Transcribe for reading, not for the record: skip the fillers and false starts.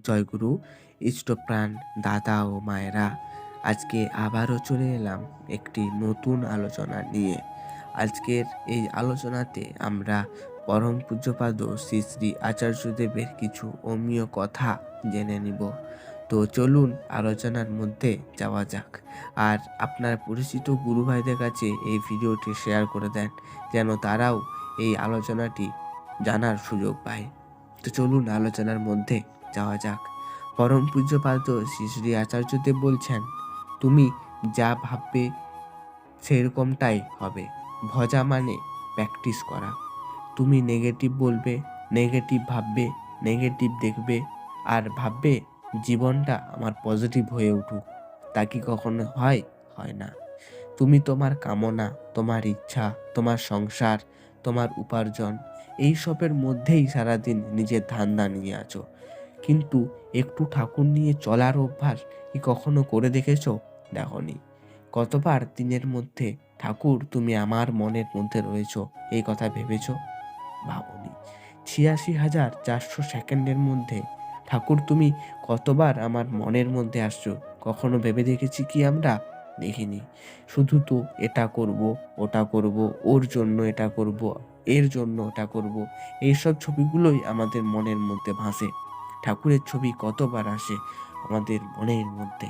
জয়গুরু, ইষ্টপ্রাণ দাদা ও মায়েরা, আজকে আবারও চলে এলাম একটি নতুন আলোচনা নিয়ে। আজকের এই আলোচনাতে আমরা পরম পূজ্যপাদ শ্রী শ্রী আচার্যদেবের কিছু অমীয় কথা জেনে নিব। তো চলুন আলোচনার মধ্যে যাওয়া যাক। আর আপনার পরিচিত গুরু ভাইদের কাছে এই ভিডিওটি শেয়ার করে দেন, যেন তারাও এই আলোচনাটি জানার সুযোগ পায়। তো চলুন আলোচনার মধ্যে যাওয়া যাক। পরম পূজ্যপাদ শ্রী শ্রী আচার্যদেব বলছেন, তুমি যা ভাববে সেরকমটাই হবে। ভজা মানে প্র্যাকটিস করা। তুমি নেগেটিভ বলবে, নেগেটিভ ভাববে, নেগেটিভ দেখবে, আর ভাববে জীবনটা আমার পজিটিভ হয়ে উঠুক। তা কি কখনো হয়? হয় না। তুমি তোমার কামনা, তোমার ইচ্ছা, তোমার সংসার, তোমার উপার্জন, এইসবের মধ্যেই সারাদিন নিজের ধান্দা নিয়ে আছো। কিন্তু একটু ঠাকুর নিয়ে চলার অভ্যাস কি কখনো করে দেখেছো? দেখনি। কতবার দিনের মধ্যে ঠাকুর তুমি আমার মনের মধ্যে রয়েছো এই কথা ভেবেছো? ভাবনি। ৮৬,৪০০ সেকেন্ডের মধ্যে ঠাকুর তুমি কতবার আমার মনের মধ্যে আসছো কখনো ভেবে দেখেছি কি আমরা? দেখিনি। শুধু তো এটা করব, ওটা করব, ওর জন্য এটা করব, এর জন্য ওটা করব, এইসব ছবিগুলোই আমাদের মনের মধ্যে ভাসে। ঠাকুরের ছবি কতবার আসে আমাদের মনের মধ্যে,